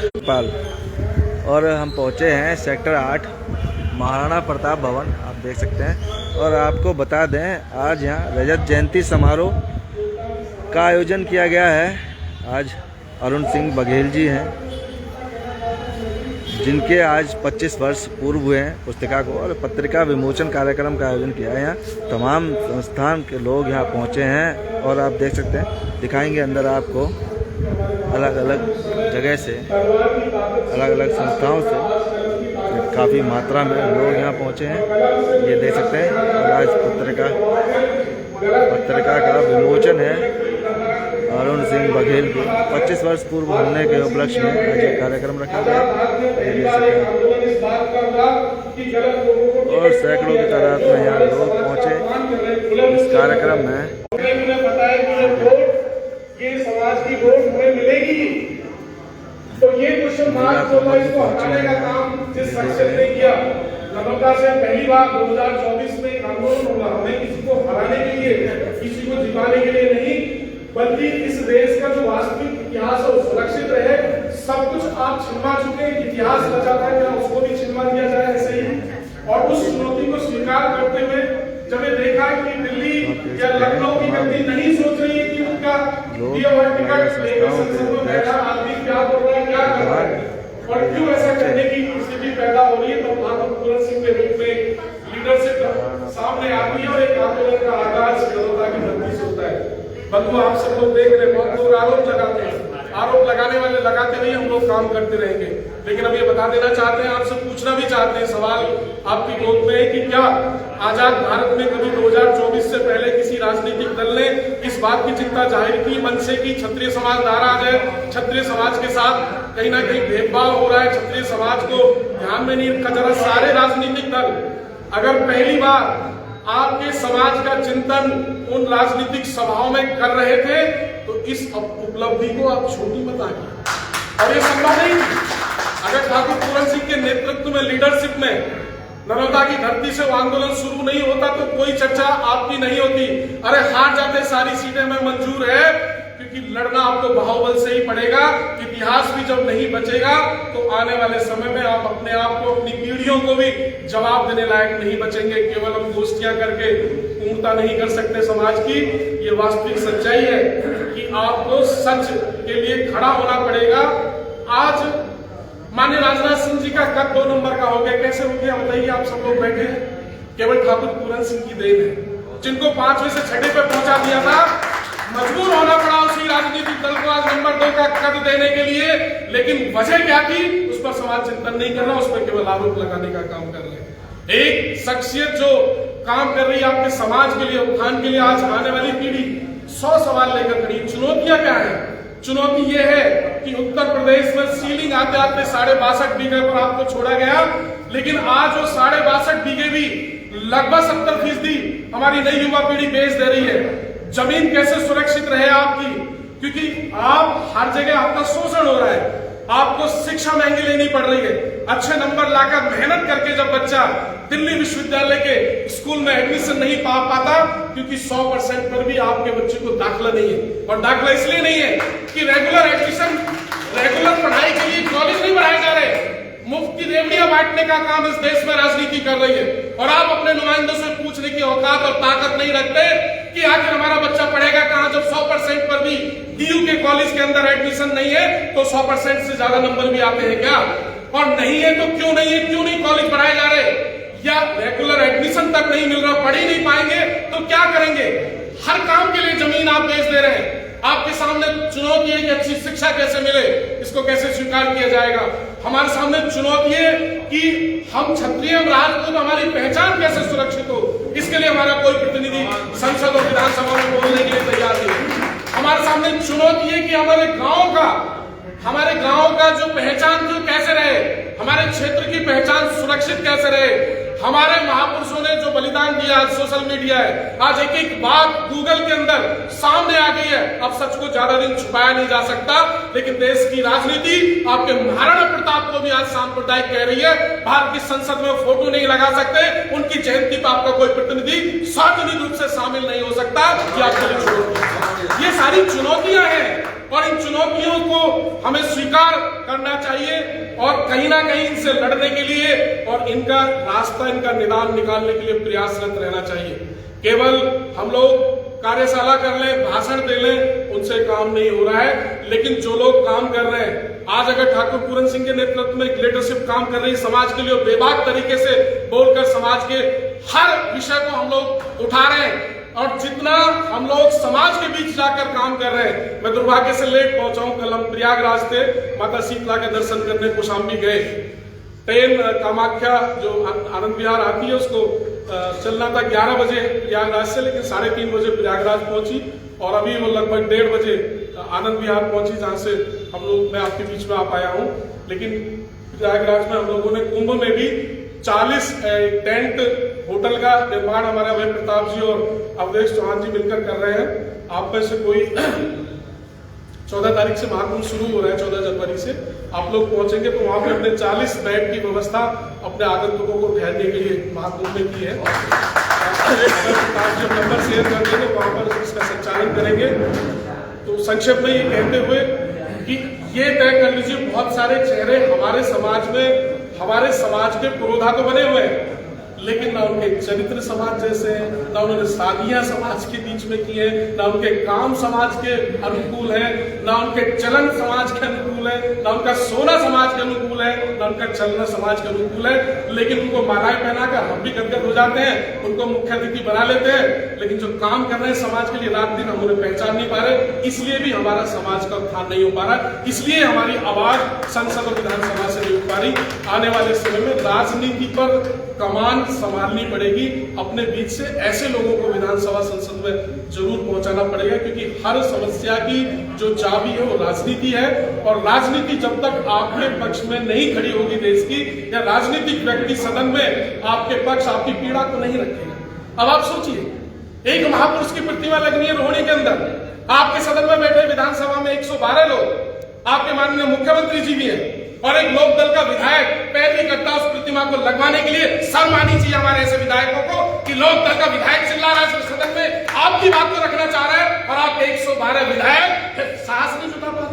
पाल और हम पहुंचे हैं सेक्टर 8 महाराणा प्रताप भवन, आप देख सकते हैं। और आपको बता दें आज यहाँ रजत जयंती समारोह का आयोजन किया गया है। आज अरुण सिंह बघेल जी हैं जिनके आज 25 वर्ष पूर्व हुए हैं पुस्तिका को, और पत्रिका विमोचन कार्यक्रम का आयोजन किया है। यहाँ तमाम संस्थान के लोग यहाँ पहुँचे हैं और आप देख सकते हैं, दिखाएंगे अंदर आपको अलग अलग जगह से, अलग अलग संस्थाओं से काफ़ी मात्रा में लोग यहाँ पहुँचे हैं, ये देख सकते हैं। और आज पत्रिका का विमोचन है अरुण सिंह बघेल के 25 वर्ष पूर्व होने के उपलक्ष्य में आज एक कार्यक्रम रखा गया और सैकड़ों की तादाद में यहाँ लोग पहुँचे इस कार्यक्रम में। ये समाज की वोट हमें मिलेगी, तो ये क्वेश्चन मार्क होगा, इसको हटाने का काम जिस शख्सियत ने किया। नर्मदा से पहली बार 2024 में एक आंदोलन होगा, हमें किसी को हराने के लिए, किसी को जिताने के लिए नहीं, बल्कि इस देश का जो वास्तविक इतिहास है वो सुरक्षित रहे। सब कुछ आप छिनवा चुके हैं, इतिहास बचाता है, क्या उसको भी छिनवा दिया जाए ऐसे ही। और उस चुनौती को स्वीकार करते हुए जब ये देखा कि दिल्ली या लखनऊ की व्यक्ति नहीं सोच रही है कि उनका दिया हुआ टिकट लेकर संसद में बैठा आदमी क्या कर रहा है, क्या कर रहा है, और क्यों ऐसा करने की स्थिति पैदा हो रही है, तो भागवत पूरन सिंह के रूप में लीडरशिप सामने आती है और एक आंदोलन का आगाज नर्मदा की धरती से होता है। बंधु आप सब लोग देख रहे हैं, बहुत लोग आरोप लगाते हैं, आरोप लगाने वाले लगाते नहीं, हम लोग काम करते रहेंगे। लेकिन अब ये बता देना चाहते हैं, आपसे पूछना भी चाहते हैं, सवाल आपकी गोद में है कि क्या आजाद भारत में कभी 2024 से पहले किसी राजनीतिक दल ने इस बात की चिंता जाहिर की मन से कि क्षत्रिय समाज नाराज है, क्षत्रिय समाज के साथ कहीं ना कहीं भेदभाव हो रहा है, क्षत्रिय समाज को ध्यान में नहीं रखा जा रहा। सारे राजनीतिक दल अगर पहली बार आपके समाज का चिंतन उन राजनीतिक सभाओं में कर रहे थे तो इस उपलब्धि को आप छोटी मत आइए। और ये संभव नहीं, अगर ठाकुर पूरन सिंह के नेतृत्व में, लीडरशिप में नर्मदा की धरती से वो आंदोलन शुरू नहीं होता तो कोई चर्चा आपकी नहीं होती। अरे हार जाते सारी सीटें में मंजूर है, क्योंकि लड़ना आपको बाहुबल से ही पड़ेगा। इतिहास भी जब नहीं बचेगा तो आने वाले समय में आप अपने आप को, अपनी पीढ़ियों को भी जवाब देने लायक नहीं बचेंगे। केवल हम गोष्ठियां करके पूर्णता नहीं कर सकते समाज की। ये वास्तविक सच्चाई है कि आपको सच के लिए खड़ा होना पड़ेगा। आज माननीय राजनाथ सिंह जी का कद 2 नंबर का हो गया, कैसे हो गया बताइए? आप सब लोग बैठे हैं, केवल ठाकुर पूरन सिंह की देन है, जिनको 5वें से 6ठे पे पहुंचा दिया था। मजबूर होना पड़ा उसी राजनीतिक दल को आज नंबर 2 का कद देने के लिए। लेकिन वजह क्या थी, उस पर समाज चिंतन नहीं कर रहा, उस पर केवल आरोप लगाने का काम कर रहे हैं। एक शख्सियत जो काम कर रही है आपके समाज के लिए, उत्थान के लिए, आज आने वाली पीढ़ी 100 सवाल लेकर खड़ी। चुनौतियां क्या है? चुनौती ये है कि उत्तर प्रदेश में सीलिंग आते आते 62.5 बीघे पर आपको छोड़ा गया, लेकिन आज वो 62.5 बीघे भी लगभग 70% हमारी नई युवा पीढ़ी बेच दे रही है। जमीन कैसे सुरक्षित रहे आपकी? क्योंकि आप हर जगह आपका शोषण हो रहा है, आपको शिक्षा महंगी लेनी पड़ रही है। अच्छे नंबर लाकर मेहनत करके जब बच्चा दिल्ली विश्वविद्यालय के स्कूल में एडमिशन नहीं पा पाता, क्योंकि 100% पर भी आपके बच्चे को दाखिला नहीं है। और दाखिला इसलिए नहीं है कि रेगुलर एडमिशन, रेगुलर पढ़ाई के लिए कॉलेज नहीं बढ़ाए जा रहे, मुफ्त की रेवड़ियां बांटने का काम इस देश में राजनीति कर रही है। और आप अपने नुमाइंदों से पूछने की औकात और ताकत नहीं रखते कि आखिर हमारा बच्चा पढ़ेगा कहां, जब 100% पर भी डीयू के कॉलेज के अंदर एडमिशन नहीं है तो 100% से ज्यादा नंबर भी आते हैं क्या? और नहीं है तो क्यों नहीं है? क्यों नहीं कॉलेज बढ़ाए जा रहे? या रेगुलर एडमिशन तक नहीं मिल रहा, पढ़ ही नहीं पाएंगे तो क्या करेंगे? हर काम के लिए जमीन आप बेच दे रहे हैं। आपके सामने चुनौती है कि अच्छी शिक्षा कैसे मिले, इसको कैसे स्वीकार किया जाएगा। हमारे सामने चुनौती है कि हम क्षत्रिय राजपूत, हमारी पहचान कैसे सुरक्षित हो, इसके लिए हमारा कोई प्रतिनिधि संसद और विधानसभा में बोलने के लिए तैयार नहीं। हमारे सामने चुनौती है कि हमारे गांव का जो पहचान जो कैसे रहे, हमारे क्षेत्र की पहचान सुरक्षित कैसे रहे। हमारे महापुरुषों ने जो बलिदान दिया, सोशल मीडिया है, आज एक एक बात गूगल के अंदर सामने आ गई है। अब सच को ज्यादा दिन छुपाया नहीं जा सकता, लेकिन देश की राजनीति आपके महाराणा प्रताप को भी आज सांप्रदायिक कह रही है। भारत की संसद में फोटो नहीं लगा सकते, उनकी जयंती पर आपका कोई प्रतिनिधि सार्वजनिक रूप से शामिल नहीं हो सकता, ये आपके लिए चुनौती। ये सारी चुनौतियां हैं और इन चुनौतियों को हमें स्वीकार करना चाहिए और कहीं ना कहीं इनसे लड़ने के लिए और इनका रास्ता, इनका निदान निकालने के लिए प्रयासरत रहना चाहिए। केवल हम लोग कार्यशाला कर लें, भाषण दे लें, उनसे काम नहीं हो रहा है। लेकिन जो लोग काम कर रहे हैं, आज अगर ठाकुर पूरन सिंह के नेतृत्व में एक लीडरशिप काम कर रही है समाज के लिए, बेबाक तरीके से बोलकर समाज के हर विषय को हम लोग उठा रहे हैं और जितना हम लोग समाज के बीच जाकर काम कर रहे हैं। मैं दुर्भाग्य से लेट पहुंचा हूं, कल हम प्रयागराज थे, माता शीतला के दर्शन करने कौशाम्बी गए। ट्रेन कामाख्या जो आनंद विहार आती है उसको चलना था 11 बजे प्रयागराज से, लेकिन 3:30 बजे प्रयागराज पहुंची और अभी वो लगभग 1:30 बजे आनंद विहार पहुंची, जहां से हम लोग मैं आपके बीच में आ पाया हूं। लेकिन प्रयागराज में हम लोगों ने कुंभ में भी 40 टेंट होटल का निर्माण हमारे अभय प्रताप जी और अवधेश चौहान जी मिलकर कर रहे हैं। आप में से कोई 14 तारीख से महाकुंभ शुरू हो रहा है, 14 जनवरी से आप लोग पहुंचेंगे तो वहां पे अपने 40 बेड की व्यवस्था अपने आगंतुकों को ठहरने के लिए महाकुंभ में की है। जब नंबर शेयर कर देंगे तो वहां पर इसका संचालन करेंगे। तो संक्षेप में ये कहते हुए कि ये तय कर लीजिए, बहुत सारे चेहरे हमारे समाज के पुरोधा तो बने हुए हैं, लेकिन ना उनके चरित्र समाज जैसे हैं, ना उन्होंने शादियां समाज के बीच में की है, ना उनके काम समाज के अनुकूल है, ना उनके चलन समाज के अनुकूल है, ना उनका सोना समाज के अनुकूल है, ना उनका चलना समाज के अनुकूल है। लेकिन उनको मालाएं पहनाकर हम भी गदगद हो जाते हैं, उनको मुख्य अतिथि बना लेते हैं, लेकिन जो काम कर रहे हैं समाज के लिए रात दिन हम उन्हें पहचान नहीं पा रहे। इसलिए भी हमारा समाज का उत्थान नहीं हो पा रहा, इसलिए हमारी आवाज संसद और विधानसभा से नहीं उठ पा रही। आने वाले समय में राजनीति पर कमान संभालनी पड़ेगी, अपने बीच से ऐसे लोगों को विधानसभा संसद में जरूर पहुंचाना पड़ेगा, क्योंकि हर समस्या की जो चाबी है वो राजनीति है। और राजनीति जब तक आपके पक्ष में नहीं खड़ी होगी देश की, या राजनीतिक व्यक्ति सदन में आपके पक्ष, आपकी पीड़ा को नहीं रखेगा। अब आप सोचिए, एक महापुरुष की प्रतिमा लगनी है रोहिणी के अंदर, आपके सदन में बैठे विधानसभा में 112 लोग, आपके माननीय मुख्यमंत्री जी भी हैं और एक लोक दल का विधायक पैर नहीं करता उस प्रतिमा को लगवाने के लिए। शर्म आनी चाहिए हमारे ऐसे विधायकों को कि लोक दल का विधायक चिल्ला रहा है सदन में, आपकी बात को रखना चाह रहा है और आपके 112 विधायक साहस नहीं जुटा पाते।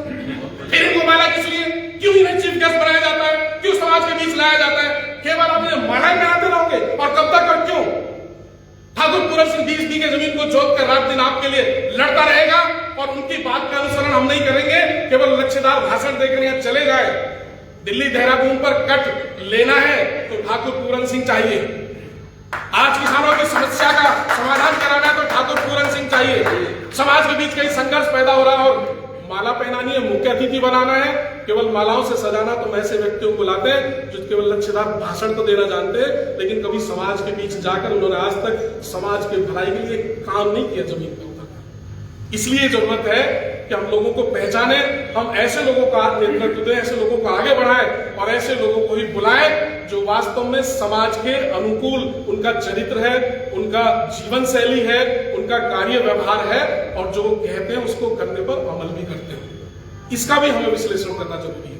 फिर इनको माला किस लिए, क्यों इन्हें चीफ गेस्ट बनाया जाता है, क्यों समाज के बीच लाया जाता है? केवल आप इन्हें माला बनाते रहोगे और कब तक और क्यों? ठाकुर पूरन सिंह 20 बीघे जमीन को जोत कर रात दिन आपके लिए लड़ता रहेगा और उनकी बात का अनुसरण हम नहीं करेंगे, केवल लक्ष्यदार भाषण देकर यहाँ चले जाए। दिल्ली देहरादून पर कट लेना है तो ठाकुर पूरन सिंह चाहिए। आज किसानों की समस्या का समाधान कराना है तो ठाकुर पूरन सिंह चाहिए। समाज के बीच कहीं संघर्ष पैदा हो रहा है और माला पहनानी है, मुख्य अतिथि बनाना है, केवल मालाओं से सजाना, तो ऐसे व्यक्तियों को लाते हैं जो केवल लक्ष्यदार भाषण तो देना जानते हैं, लेकिन कभी समाज के बीच जाकर उन्होंने आज तक समाज के भलाई के लिए काम नहीं किया जमीन पर। इसलिए जरूरत है कि हम लोगों को पहचाने, हम ऐसे लोगों का नेतृत्व दें, ऐसे लोगों को आगे बढ़ाएं और ऐसे लोगों को ही बुलाएं जो वास्तव में समाज के अनुकूल उनका चरित्र है, उनका जीवन शैली है, उनका कार्य व्यवहार है और जो कहते हैं उसको करने पर अमल भी करते हैं। इसका भी हमें विश्लेषण करना जरूरी है।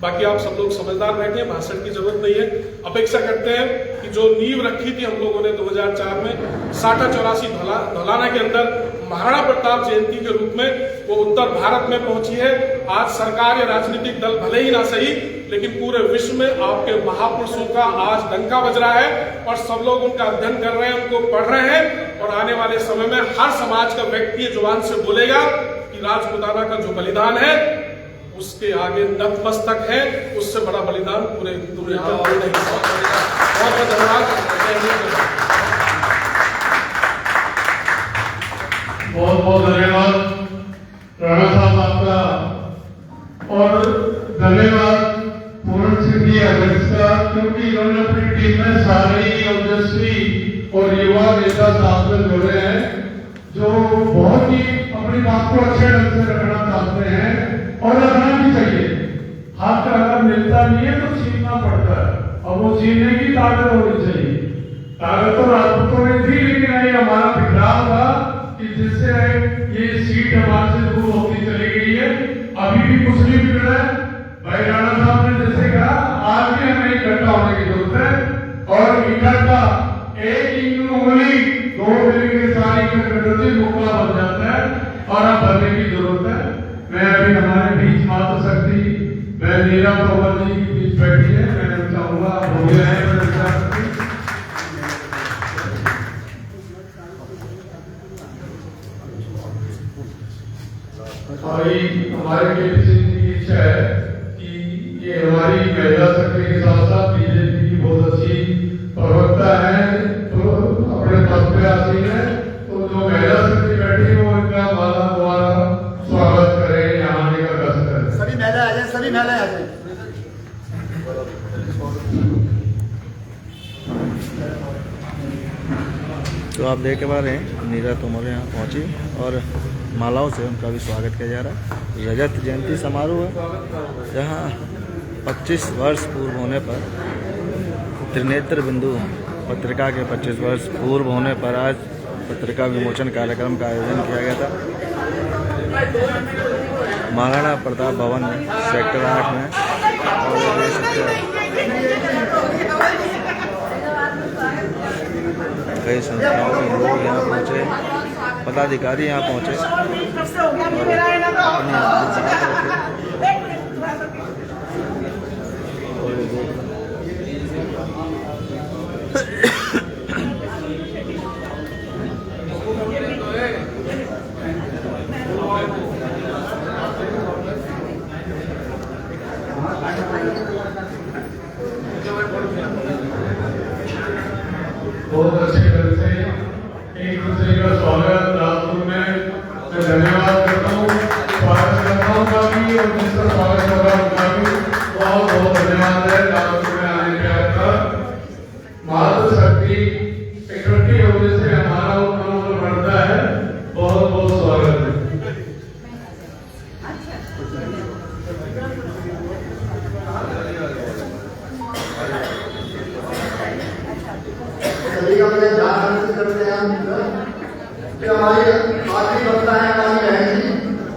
बाकी आप सब लोग समझदार बैठे, भाषण की जरूरत नहीं है। अपेक्षा करते हैं कि जो नींव रखी थी हम लोगों ने 2004 में साटा-84 धौलाना के अंदर महाराणा प्रताप जयंती के रूप में, वो उत्तर भारत में पहुंची है। आज सरकार या राजनीतिक दल भले ही ना सही, लेकिन पूरे विश्व में आपके महापुरुषों का आज डंका बज रहा है और सब लोग उनका अध्ययन कर रहे हैं, उनको पढ़ रहे हैं। और आने वाले समय में हर समाज का व्यक्ति जुबान से बोलेगा कि राजपुताना का जो बलिदान है उसके आगे नतमस्तक है, उससे बड़ा बलिदान पूरे दुनिया में कोई नहीं। बहुत बहुत धन्यवाद। बहुत बहुत धन्यवाद राणा साहब आपका, और धन्यवाद पूरन सिंह जी अध्यक्ष का, क्योंकि इन्होंने अपनी टीम में सारे ओजस्वी और युवा नेता साथ में जोड़े हैं जो बहुत ही अपनी बात को अच्छे ढंग से रखना चाहते हैं और रखना भी चाहिए। हाथ का अगर मिलता नहीं है तो छीनना पड़ता है और वो छीनने की ताकत होनी चाहिए। ताकत तो राजपूतों में थी, लेकिन ये हमारा बिखराव था कि जिससे ये सीट हमारे से दूर होती चली गई है। अभी भी कुछ नहीं बिगड़ रहा है। भाई राणा साहब ने जैसे कहा, आज भी हमें इकट्ठा होने की जरूरत है और इकट्ठा एक उंगली 2 मिली सारी मुकला बन जाता है और अब भरने की जरूरत है। मैं अभी हमारे बीच माता शक्ति बहन मीरा तोमर जी बीच बैठी है, मैं चाहूंगा आप हो गए हैं हमारे केपी सिंह जी की इच्छा है कि ये हमारी महिला शक्ति के साथ साथ बीजेपी की बहुत अच्छी प्रवक्ता है, तो अपने पद पे आती है, तो जो महिला शक्ति बैठी है वो इनका माला द्वारा स्वागत करें, यहाँ आने का कष्ट करें। सभी महिला आ जाए, सभी महिला आ जाए। तो आप देख पा रहे हैं मीरा तोमर यहाँ पहुँची और मालाओं से उनका भी स्वागत किया जा रहा है। रजत जयंती समारोह है जहाँ 25 वर्ष पूर्व होने पर त्रिनेत्र बिंदु पत्रिका के 25 वर्ष पूर्व होने पर आज पत्रिका विमोचन कार्यक्रम का आयोजन किया गया था महाराणा प्रताप भवन में सेक्टर 8 में। और देख सकते हैं कई संस्थाओं के लोग यहाँ पहुँचे, पदाधिकारी यहाँ पहुँचे बहुत अच्छे ढंग से एक दूसरे का स्वागत राजपुर में मैं धन्यवाद करता हूँ, स्वागत करता हूँ काफी, और जिसका स्वागत कर रहा हूँ काफी बहुत बहुत धन्यवाद है राजपुर में आने के आपका। मातृ शक्ति इकट्ठी होने से हमारा मनोबल बढ़ता है, बहुत बहुत स्वागत है। सभी का मैं ध्यान करते हैं कि हमारी आखिरी वक्ता है हमारी बहन जी,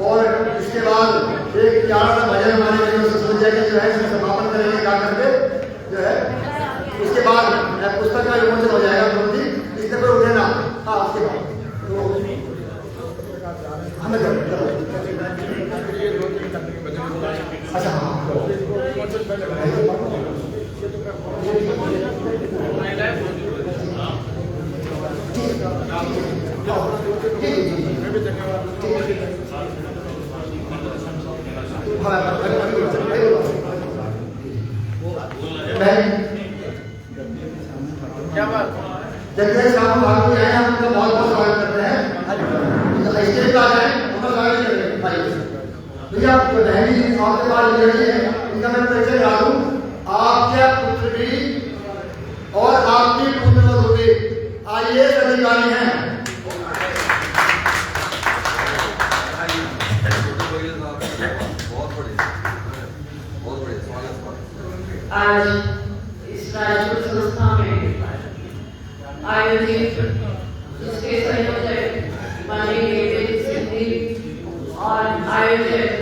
और इसके बाद एक 4 भजन हमारे जो सोचा के जो है समापन करेंगे गा करके जो है, उसके बाद पुस्तक का विमोचन हो जाएगा तुरंत ही, इससे पर उठे ना। हाँ उसके बाद तो हमें अच्छा हाँ क्या बात जगदीश साहब भाग में आए हैं, उनका बहुत बहुत स्वागत करते हैं। स्टेज पर आ जाए, उनका स्वागत करें। भैया बहनी आपके पास लगी है, इनका मैं परिचय करा दूं। आपके पुत्र भी और आपकी पुत्रवधू भी IAS अधिकारी हैं। आज इस राजपुर संस्था में आयोजित जिसके संयोजक माननीय सिद्धि और आयोजक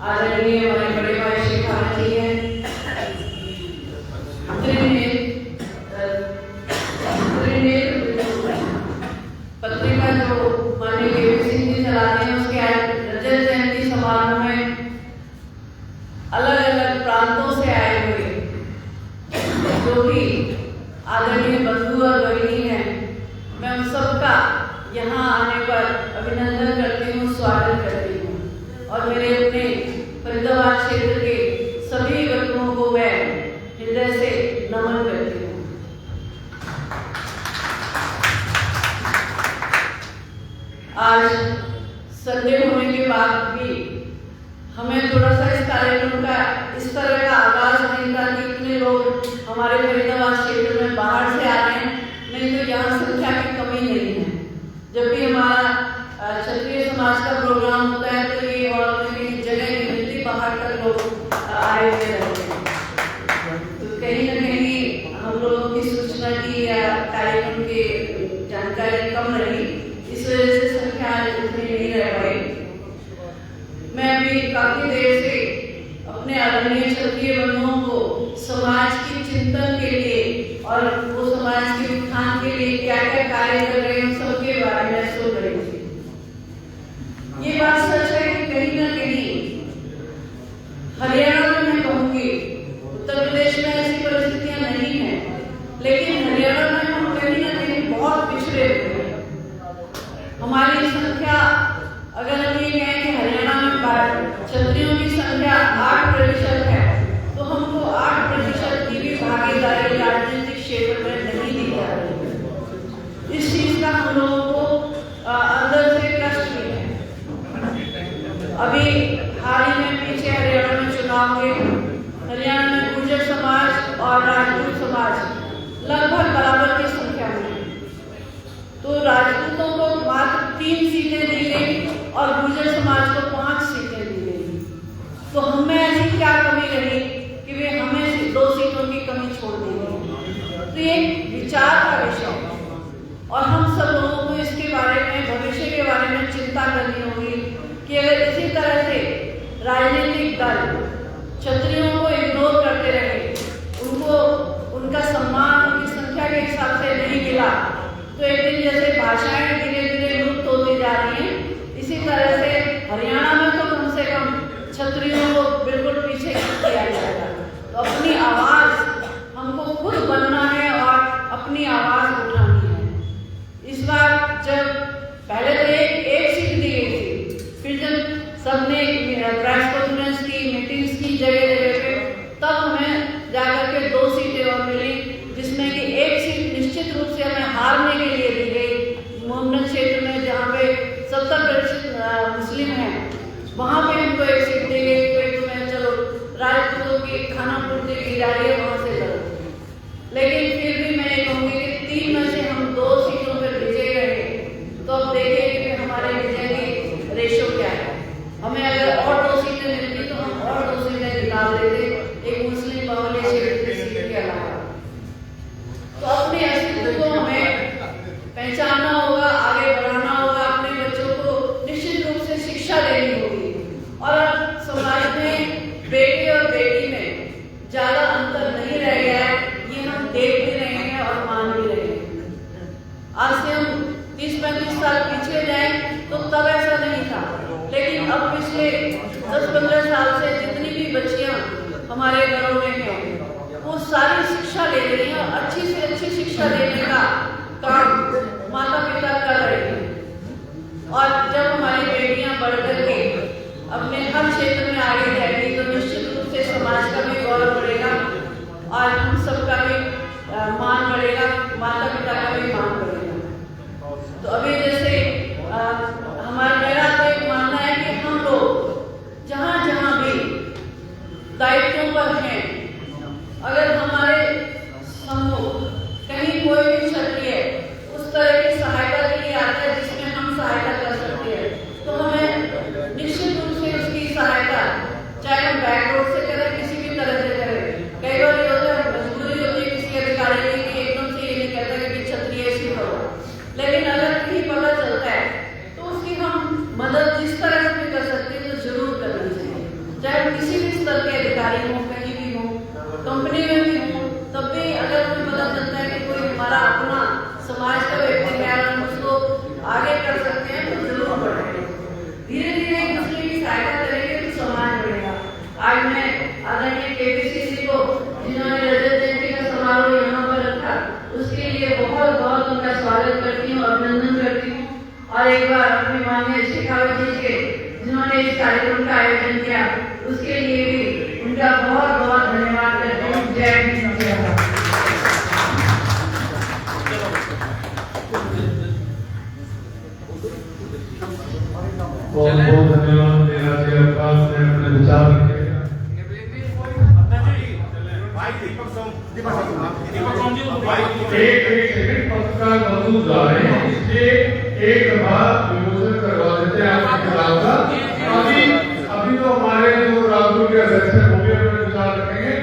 आदरणीय हमारे बड़े भाई शेखावत जी हैं। पत्रिका जो माननीय सिंह जी चलाते हैं, उसके रजत जयंती समारोह में अलग अलग प्रांतों से आए हुए जो भी आदरणीय बंधु और भगिनी हैं, मैं उन सबका यहाँ आने पर अभिनंदन करती हूँ, स्वागत करती हूँ, और मेरे अपने फरीदाबाद क्षेत्र के सभी बंधुओं को मैं हृदय से नमन करती हूँ। आज संडे होने के बाद भी हमें थोड़ा सा इस कार्यक्रम का इस तरह का आगाज नहीं था कि इतने लोग हमारे फरीदाबाद क्षेत्र में बाहर से आ रहे हैं, नहीं तो यहाँ संख्या की कमी नहीं है। जब भी हमारा क्षत्रिय समाज का प्रोग्राम होता है तो ये और जगह नहीं मिलती, बाहर तक लोग आए हुए रहते हैं। तो कहीं ना कहीं हम लोगों की सूचना की या कार्यक्रम की जानकारी कम रही, इस वजह से संख्या उतनी नहीं रह पाई। मैं अभी काफी देर से अपने आदरणीय क्षत्रिय बंधुओं को समाज की चिंतन के लिए और वो समाज के उत्थान के लिए क्या क्या कार्य कर रहे हैं, सबके बारे में सुन रही थी। ये बात सच है कि कहीं ना कहीं हरियाणा में मैं उत्तर प्रदेश में ऐसी परिस्थितियां नहीं है, लेकिन हरियाणा में हम कहीं ना कहीं बहुत पिछड़े हुए हैं। हमारी संख्या, अगर हम ये कहें कि हरियाणा में क्षत्रियों की संख्या 8% है, तो हमको 8% की भी भागीदारी राजनीतिक क्षेत्र में नहीं दी जा रही है। इस चीज का हम लोगों को अंदर से कष्ट भी है। अभी हाल ही में पीछे हरियाणा में चुनाव हुए, हरियाणा में गुर्जर समाज और राजपूत समाज लगभग बराबर की संख्या में, तो राजपूतों को मात्र 3 सीटें दी गई और गुर्जर समाज को 5 सीटें दी गई। तो हमें ऐसी क्या कमी रही कि वे हमें 2 सीटों की कमी छोड़ दी गई? तो ये विचार का विषय है और हम सब लोगों को इसके बारे में, भविष्य के बारे में चिंता करनी होगी कि अगर इसी तरह से राजनीतिक दल क्षत्रियों को इग्नोर करते रहे, उनको उनका सम्मान उनकी संख्या के हिसाब से नहीं मिला, तो एक दिन जैसे भाषाएं धीरे धीरे लुप्त होती जा रही हैं, इसी तरह से हरियाणा में तो कम से कम क्षत्रियों को बिल्कुल पीछे किया जाएगा। तो अपनी आवाज हमको खुद बनना है और अपनी आवाज उठानी है। इस बार जब पहले तो एक सीट दी गई थी, फिर जब सबने प्रेस कॉन्फ्रेंस की, मीटिंग्स की जगह जगह पे, तब हमें जाकर के 2 सीटें और मिली, जिसमें कि एक सीट निश्चित रूप से हमें हारने के लिए दी गई। मोहम्मद क्षेत्र में जहाँ पे 70% मुस्लिम हैं, वहाँ पे हमको एक सीट दी गई। तो मैं चलो राजपूतों की खाना पूर्ति की जा रही है, वहाँ से लड़ो। लेकिन फिर भी मैं ये कहूँगी कि 3 में से हम 2 सीटों पर विजय रहे, तो अब देखिए कि हमारे विजय की रेशो क्या है। हमें अगर और 2 सीटें मिलती तो हम और 2 सीटें निकाल देते, एक मुस्लिम बहुल्य क्षेत्र की सीट के अलावा। तो अपने अस्तित्व को हमें पहचानना होगा, आगे बढ़ाना होगा, अपने बच्चों को निश्चित रूप से शिक्षा देनी होगी। और समाज में बेटे और बेटी में ज्यादा अंतर नहीं रह गया है, ये हम देख भी रहे हैं और मान भी रहे हैं। आज से हम 30-35 साल पीछे जाएं तो तब ऐसा नहीं था, लेकिन अब पिछले 10-15 साल से जितनी भी बच्चियां हमारे घरों में हैं, वो सारी शिक्षा ले रही हैं और अच्छी से अच्छी शिक्षा देने का काम माता पिता कर रहे हैं। और जब हमारी बेटियां बढ़कर के अपने हर क्षेत्र में आगे जाएंगी, तो निश्चित रूप से समाज का भी गौरव बढ़ेगा और हम सबका भी मान बढ़ेगा, माता पिता का भी मान बढ़ेगा। तो अभी जैसे मेरा तो एक मानना है कि हम लोग जहाँ जहाँ भी दायित्वों पर हैं, अगर हमारे समूह कहीं कोई भी क्षत्रिय उस तरह की सहायता के लिए आता है जिसमें हम सहायता कर सकते हैं, तो हमें निश्चित रूप से उसकी सहायता, चाहे हम बैकवर्ड से करें, किसी भी तरह से करें। कई बार ये होता है, मजबूरी होती है किसी अधिकारी की कि एकदम से ये नहीं कहता कि क्षत्रिय ऐसी करो, लेकिन अगर कहीं पता चलता है तो उसकी हम मदद जिस तरह से भी कर सकते हैं तो जरूर करनी चाहिए। चाहे किसी भी स्तर के अधिकारी हों, कहीं भी हों, कंपनी में भी हों, तब भी अगर हमें पता चलता है कि कोई हमारा अपना समाज का व्यक्ति है, हम उसको आगे कर सकते हैं तो जरूर बढ़ेंगे। धीरे धीरे एक दूसरे की सहायता करेंगे तो समाज बढ़ेगा। आज मैं आदरणीय केपीसीसी को, जिन्होंने रजत जयंती का समारोह यहाँ पर रखा, उसके लिए बहुत बहुत उनका स्वागत करती हूँ, अभिनंदन करती हूँ। और एक बार अपने माननीय शेखावत जी के, जिन्होंने इस कार्यक्रम का आयोजन किया, उसके लिए भी उनका बहुत बहुत धन्यवाद करती हूँ। जय हिंद, जय भारत। बहुत बहुत धन्यवाद मेरा से अपने विचार रखे। एक सेकंड पत्रकार मौजूद रहे, इसलिए एक बार विमोचन करवा देते हैं आपके खिलाफ का। अभी तो हमारे जो राजपुर के अध्यक्ष हैं, वो भी अपने विचार रखेंगे,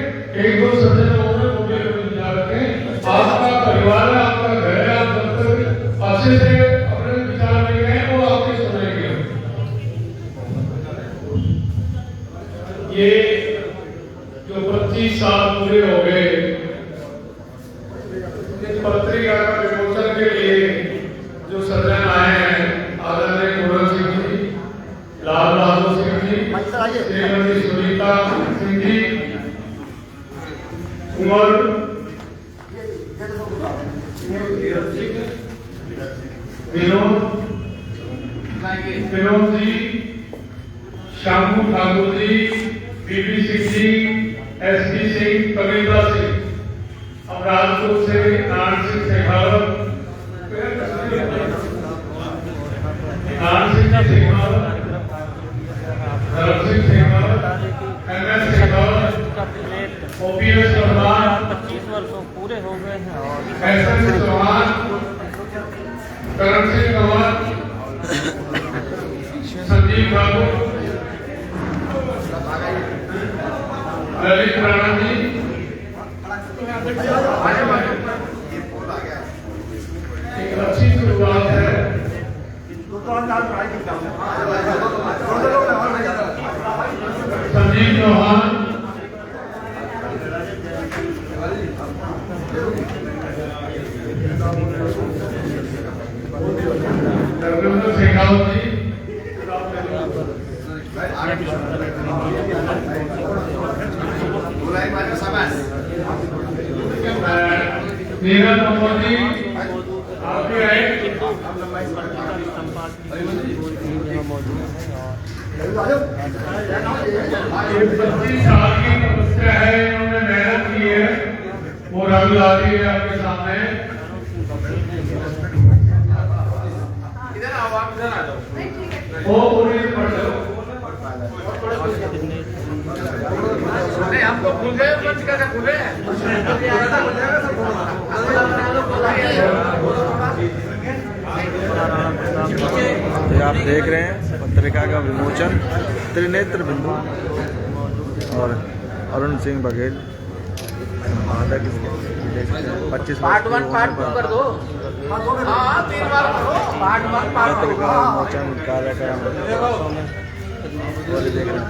1-2 सदस्य लोग हैं, वो भी अपने विचार रखेंगे। आपका परिवार है, आपका घर है, आप जब तक अच्छे से अपने विचार ले गए हैं, वो आपके सुनेंगे। ये जो 25 साल पूरे हो गए पत्रिका का विमोचन के लिए जो सज्जन आए हैं, आदरणीय गोरख सिंह जी, लाल बहादुर सिंह जी, श्रीमती सुनीता सिंह जी, कुंवर विनोद जी, शामू ठाकुर जी, बीबी सिंह जी, एसपी सिंह, कविंदा सिंह, और राजपूत से नारायण सिंह शेखावत, नारायण सिंह शेखावत, धर्म सिंह शेखावत, MS शेखावत, OPS चौहान, 25 वर्षों पूरे हो गए हैं और SS चौहान, करण सिंह कंवर, संजीव ठाकुर, ललित राणा जी, एक अच्छी शुरुआत है। संजीव चौहान, रविंद्र शेखावत जी, नीरज नंबर जी, आप भी आए। ये 25 साल की तपस्या है, इन्होंने मेहनत की है, वो रंग ला रही है आपके सामने। वो पूरी पढ़ लो। नहीं, हम तो भूल गए, मंच कैसे भूले? तो आप देख रहे हैं पत्रिका का विमोचन त्रिनेत्र बिंदु और अरुण सिंह बघेल संपादक इसके 25 पार्ट 1 पार्ट 2 कर दो। हाँ 3 बार करो, पार्ट 1 पार्ट 2। पत्रिका विमोचन कार्यक्रम और देख रहे हैं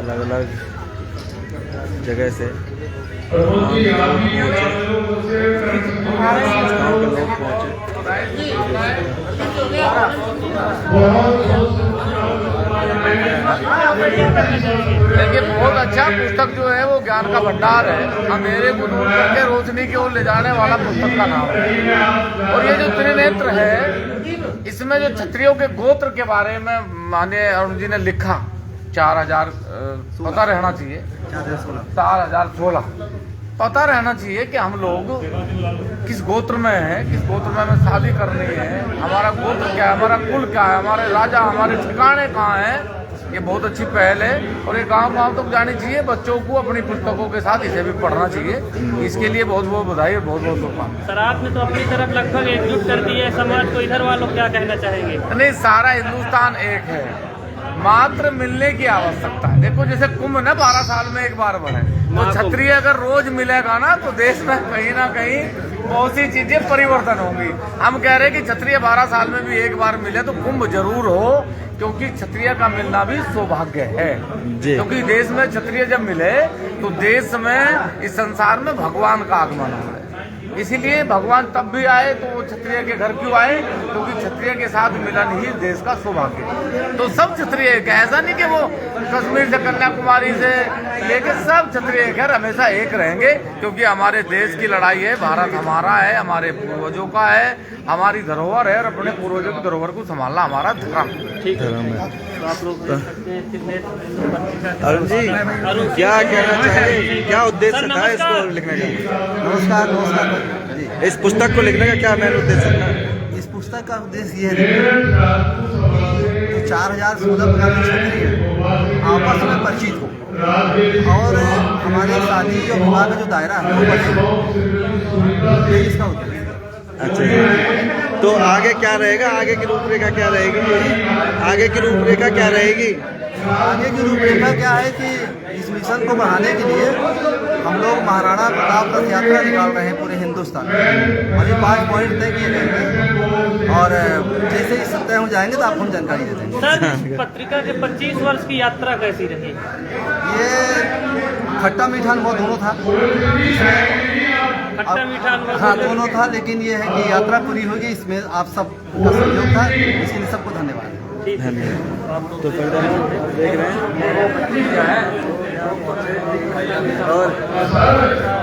अलग अलग जगह से प्रमोद जी, आप भी संस्थाओं के लोग पहुंचे। देखिए बहुत अच्छा पुस्तक जो है वो ज्ञान का भंडार है, अंधेरे को दूर करके रोशनी की ओर ले जाने वाला पुस्तक का नाम है। और ये जो त्रिनेत्र है, इसमें जो क्षत्रियों के गोत्र के बारे में माननीय अरुण जी ने लिखा, 4000 पता रहना चाहिए, 4016 पता रहना चाहिए कि हम लोग किस गोत्र में हैं, किस गोत्र में हमें शादी करनी है, हमारा गोत्र क्या है, हमारा कुल क्या है, हमारे राजा, हमारे ठिकाने कहाँ हैं। ये बहुत अच्छी पहल है और ये गांव-गांव तक जानी चाहिए। बच्चों को अपनी पुस्तकों के साथ इसे भी पढ़ना चाहिए। इसके लिए बहुत बहुत बधाई और बहुत बहुत शुभकामनाएं। सर आपने तो अपनी तरफ लगभग एकजुट कर दी है समाज को, इधर वालों क्या कहना चाहेंगे? नहीं, सारा हिंदुस्तान एक है, मात्र मिलने की आवश्यकता है। देखो जैसे कुंभ ना 12 साल में एक बार बढ़े, तो क्षत्रिय अगर रोज मिलेगा ना तो देश में कहीं ना कहीं बहुत सी चीजें परिवर्तन होंगी। हम कह रहे हैं कि क्षत्रिय 12 साल में भी एक बार मिले तो कुंभ जरूर हो, क्योंकि क्षत्रिय का मिलना भी सौभाग्य है। क्योंकि देश में क्षत्रिय जब मिले तो देश में, इस संसार में भगवान का आगमन हो। इसीलिए भगवान तब भी आए तो वो क्षत्रिय के घर क्यों आए? क्योंकि क्षत्रिय के साथ मिलन ही देश का सौभाग्य। तो सब क्षत्रिय एक है, ऐसा नहीं कि वो कश्मीर से कन्याकुमारी से लेकर सब क्षत्रिय एक है, हमेशा एक रहेंगे। क्योंकि हमारे देश की लड़ाई है, भारत हमारा है, हमारे पूर्वजों का है, हमारी धरोहर है और अपने पूर्वजों की धरोहर को संभालना हमारा धर्म धर्म है। तो आप लोग देख सकते हैं त्रिनेत्र पत्रिका के अरुण जी क्या कहना चाहेंगे, क्या उद्देश्य था इसको लिखने का? नमस्कार नमस्कार जी। इस पुस्तक को लिखने का क्या मेन उद्देश्य था? इस पुस्तक का उद्देश्य ये है कि 4016 प्रकार के क्षत्रिय आपस में परिचित हो और हमारी शादी और विवाह का जो दायरा है वो बढ़े, यही इसका उद्देश्य है। अच्छा, तो आगे क्या रहेगा? आगे की रूपरेखा क्या रहेगी? आगे की रूपरेखा क्या रहेगी? आगे की रूपरेखा क्या है कि इस मिशन को बढ़ाने के लिए हम लोग महाराणा प्रताप रथ यात्रा निकाल रहे हैं पूरे हिंदुस्तान में और ये 5 पॉइंट तय किए गए हैं और जैसे ही तय हो जाएंगे तो आपको हम जानकारी दे देंगे। सर पत्रिका के 25 वर्ष की यात्रा कैसी रही? ये खट्टा मीठा अनुभव दोनों था, खट्टा मीठा अनुभव? हाँ दोनों था, लेकिन ये है कि यात्रा पूरी होगी, इसमें आप सबका सहयोग था, इसके लिए सबको धन्यवाद। धन्यवाद। तो फिर देख रहे हैं यहाँ पहुँचे और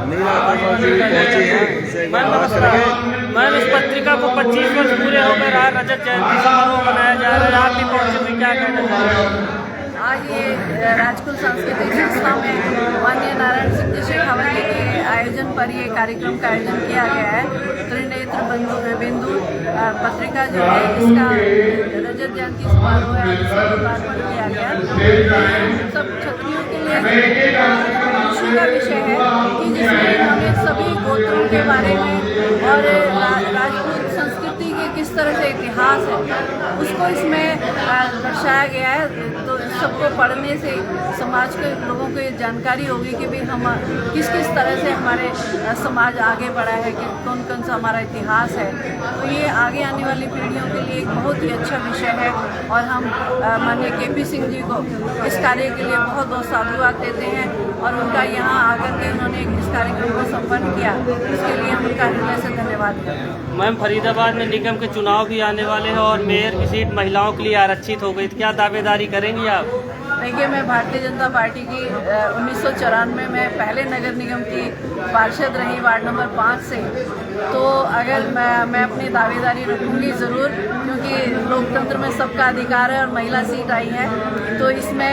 मीरा तोमर जी पहुँची हैं। इनसे एक बार बात करेंगे। मैम, इस पत्रिका को 25 वर्ष पूरे होकर आज रजत जयंती समारोह मनाया जा रहा है, आप भी पहुँचे हुए, क्या कहना चाहेंगे? आज ये राजकुल सांस्कृतिक संस्था में माननीय नारायण सिंह जी शेखावत जी के आयोजन पर ये कार्यक्रम का आयोजन किया गया है। त्रिनेत्र बिंदु पत्रिका जो है इसका रजत जयंती समारोह है, इसका लोकार्पण किया गया। सब क्षत्रियों के लिए खुशी का विषय है कि जिसमें हमें सभी गोत्रों के बारे में और राजपूत संस्कृति के किस तरह से इतिहास है उसको इसमें दर्शाया गया है। तो सबको पढ़ने से समाज के लोगों को ये जानकारी होगी कि भाई हम किस किस तरह से हमारे समाज आगे बढ़ा है, कि कौन कौन सा हमारा इतिहास है। तो ये आगे आने वाली पीढ़ियों के लिए एक बहुत ही अच्छा विषय है और हम माननीय KP सिंह जी को इस कार्य के लिए बहुत बहुत साधुवाद देते हैं और उनका यहाँ आकर के उन्होंने इस कार्यक्रम को संपन्न किया, इसके लिए हम उनका हृदय से धन्यवाद करते हैं। मैम, फरीदाबाद में निगम के चुनाव भी आने वाले हैं और मेयर की सीट महिलाओं के लिए आरक्षित हो गई, क्या दावेदारी करेंगी आप? देखिए, मैं भारतीय जनता पार्टी की 1994 में पहले नगर निगम की पार्षद रही वार्ड नंबर 5 से। तो अगर मैं अपनी दावेदारी रखूँगी ज़रूर, क्योंकि लोकतंत्र में सबका अधिकार है और महिला सीट आई है तो इसमें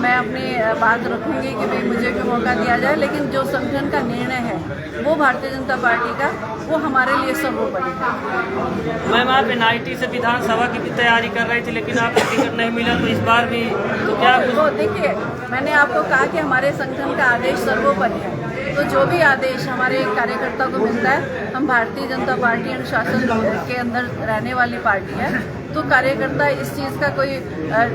मैं अपनी बात रखूँगी कि भाई मुझे भी मौका दिया जाए। लेकिन जो संगठन का निर्णय है वो भारतीय जनता पार्टी का, वो हमारे लिए सर्वोपरि है। मैम, आप NIT से विधानसभा की भी तैयारी कर रही थी लेकिन आपको टिकट नहीं मिला, तो इस बार भी तो क्या कुछ? तो देखिए, मैंने आपको कहा कि हमारे संगठन का आदेश सर्वोपरि है। तो जो भी आदेश हमारे कार्यकर्ता को मिलता है, हम भारतीय जनता पार्टी अनुशासन के अंदर रहने वाली पार्टी है, तो कार्यकर्ता इस चीज़ का कोई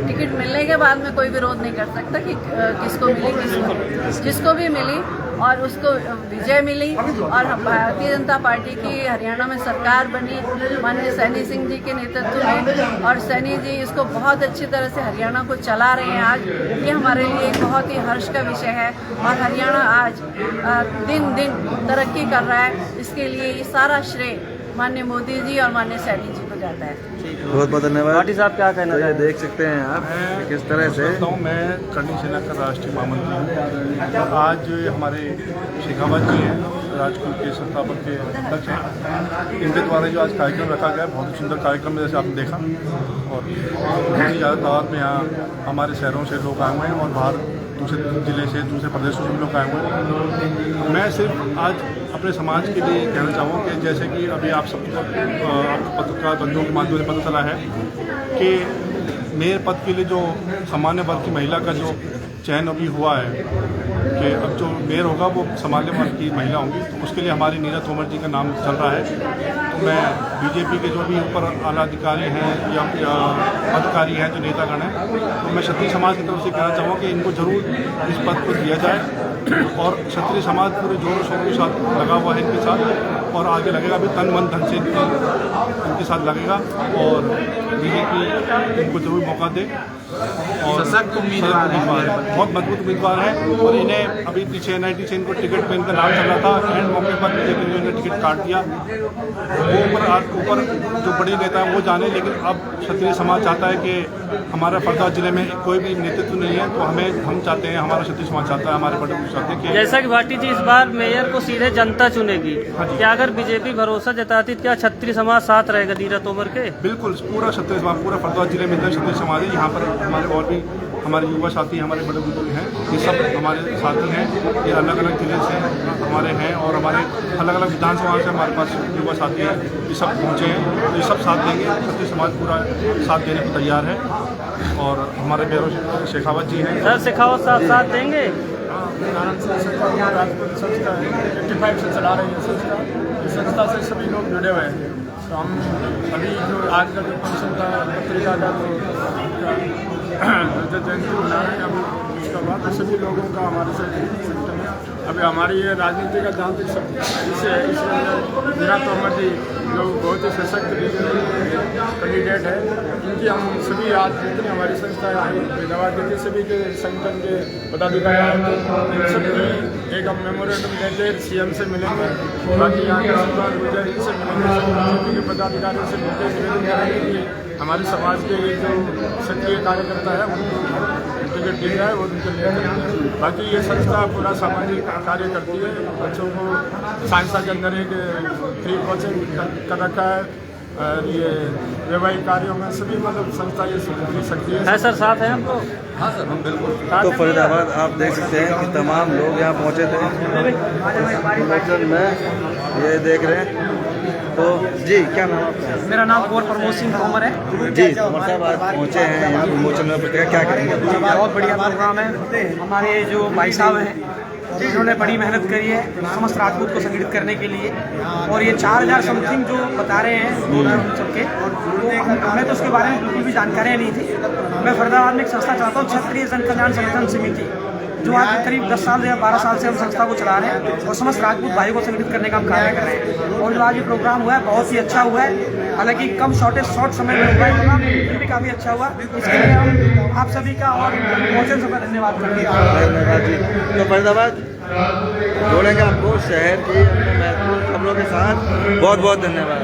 टिकट मिलने के बाद में कोई विरोध नहीं कर सकता कि किसको मिली, किसको जिसको भी मिली और उसको विजय मिली। और भारतीय जनता पार्टी की हरियाणा में सरकार बनी माननीय सैनी सिंह जी के नेतृत्व में, और सैनी जी इसको बहुत अच्छी तरह से हरियाणा को चला रहे हैं। आज ये हमारे लिए एक बहुत ही हर्ष का विषय है और हरियाणा आज दिन दिन तरक्की कर रहा है। इसके लिए ये सारा श्रेय माननीय मोदी जी और माननीय सैनी जी को जाता है। बहुत बहुत धन्यवाद। पार्टी साहब, क्या कहना तो ये चाहेंगे? देख सकते हैं आप कि किस तरह से मैं करणी सेना का राष्ट्रीय महामंत्री हूँ। तो आज हमारे शेखावत जी हैं, राजकुल के संस्थापक के अध्यक्ष हैं, इनके द्वारा जो आज कार्यक्रम रखा गया बहुत ही सुंदर कार्यक्रम है, जैसे आपने देखा। और बहुत ही ज़्यादा तादाद में यहाँ हमारे शहरों से लोग आए हुए हैं और बाहर दूसरे जिले से, दूसरे प्रदेशों से भी लोग आए हुए हैं। मैं सिर्फ आज अपने समाज के लिए कहना चाहूँगा कि जैसे कि अभी आप सबको आपको पत्रकार बंधुओं के माध्यम से पता चला है कि मेयर पद के लिए जो सामान्य वर्ग की महिला का जो चयन अभी हुआ है कि अब जो मेयर होगा वो सामान्य वर्ग की महिला होंगी, तो उसके लिए हमारी नीरा तोमर जी का नाम चल रहा है। तो मैं BJP के जो भी ऊपर आला अधिकारी हैं या अधिकारी हैं, जो नेतागण हैं, तो मैं क्षत्रिय समाज की तरफ से कहना चाहूँगा कि इनको जरूर इस पद को दिया जाए। और क्षत्रिय समाज पूरे जोरों शोरों के साथ लगा हुआ है इनके साथ और आगे लगेगा भी तन मन धन से इनके साथ लगेगा और BJP इनको जरूर मौका दे। और सशक्त उम्मीदवार है, बहुत मजबूत उम्मीदवार है। और इन्हें अभी पीछे NIT से इनको टिकट पे इनका नाम चल रहा था, एंड मौके पर BJP ने इन्हें टिकट काट दिया। वो ऊपर जो बड़े नेता हैं वो जाने, लेकिन अब क्षत्रिय समाज चाहता है कि हमारा फरीदाबाद जिले में कोई भी नेतृत्व नहीं है, तो हम चाहते हैं, हमारा क्षत्रिय समाज चाहता है, हमारे बड़े चाहते हैं कि जैसा कि भाटी जी इस बार मेयर को सीधे जनता चुनेगी, क्या अगर BJP भरोसा जताती क्या क्षत्रिय समाज साथ रहेगा नीरा तोमर के? बिल्कुल, पूरा क्षत्रिय समाज, पूरा फरीदाबाद जिले में क्षत्रिय समाज है। यहाँ पर हमारे और भी हमारे युवा साथी, हमारे बड़े बुजुर्ग हैं, ये सब हमारे साथी हैं। ये अलग अलग जिले से हमारे हैं और हमारे अलग अलग विधानसभा से हमारे पास युवा साथी हैं, ये सब पहुँचे हैं। तो ये सब साथ देंगे, क्षत्रिय समाज पूरा साथ देने को तैयार है। और हमारे मेयर शेखावत जी हैं, सर शेखावत साथ देंगे। नारायण सिंह शेखावत राजपूत संस्था 85 से चला रही है संस्था। इस संस्था से सभी लोग जुड़े हुए हैं। तो हम अभी जो आज का जो फंक्शन था पत्रिका का, तो रजत जयंती मना रहे हैं। अभी उसका बाद सभी लोगों का हमारे संगठन में अभी हमारी ये राजनीति का जहाँ तक सब इससे नीरा तोमर जी जो बहुत ही सशक्त कैंडिडेट है, इनकी हम सभी आज जितनी हमारी संस्था है फरीदाबाद के सभी के संगठन के पदाधिकारी आए थे, सबकी एक हम मेमोरेंडम देते CM से मिलेंगे, बाकी यहाँ के सरदार गुजर इनसे मिलेंगे, सभी के पदाधिकारियों से मिलकर निवेदन करेंगे कि हमारे समाज के जो सक्रिय कार्यकर्ता है उनको सर्टिफिकेट दी जाए वो उनके लिए करेंगे। बाकी ये संस्था पूरा सामाजिक कार्य करती है। बच्चों को साइंसा के अंदर एक फ्री कोचिंग कर रखा है और ये वैवाहिक कार्यों में सभी मतलब संस्था ये सकती है। सर साथ हैं आपको? हाँ सर, हम बिल्कुल। तो फरीदाबाद आप देख सकते हैं कि तमाम लोग यहाँ पहुँचे थे विमोचन में, ये देख रहे हैं। तो जी क्या नाम आपका? मेरा नाम कुंवर प्रमोद सिंह तोमर है। जी तोमर साहब आज पहुँचे हैं यहाँ विमोचन में, पत्रिका क्या करेंगे? बहुत बढ़िया प्रोग्राम है। हमारे जो भाई साहब हैं जिन्होंने बड़ी मेहनत करी है समस्त राजपूत को संगठित करने के लिए, और ये 4000 समथिंग जो बता रहे हैं सबके, तो हमें तो उसके बारे में बिल्कुल भी जानकारियाँ नहीं थी। मैं फरीदाबाद में एक संस्था चाहता हूँ, क्षत्रिय जन कल्याण संगठन समिति, जो आज करीब 10 साल या 12 साल से हम संस्था को चला रहे हैं और समस्त राजपूत भाइयों को संगठित करने का हम कार्य कर रहे हैं। और जो आज ये प्रोग्राम हुआ है बहुत ही अच्छा हुआ है, हालांकि कम शॉर्ट समय में हुआ है प्रोग्राम, फिर भी काफ़ी अच्छा हुआ। इसके लिए हम आप सभी का और मोचन सबका धन्यवाद करते हैं। धन्यवाद जी। तो फरीदाबाद जोड़ेंगे आपको शहर की महत्वपूर्ण खबरों के साथ। बहुत बहुत धन्यवाद।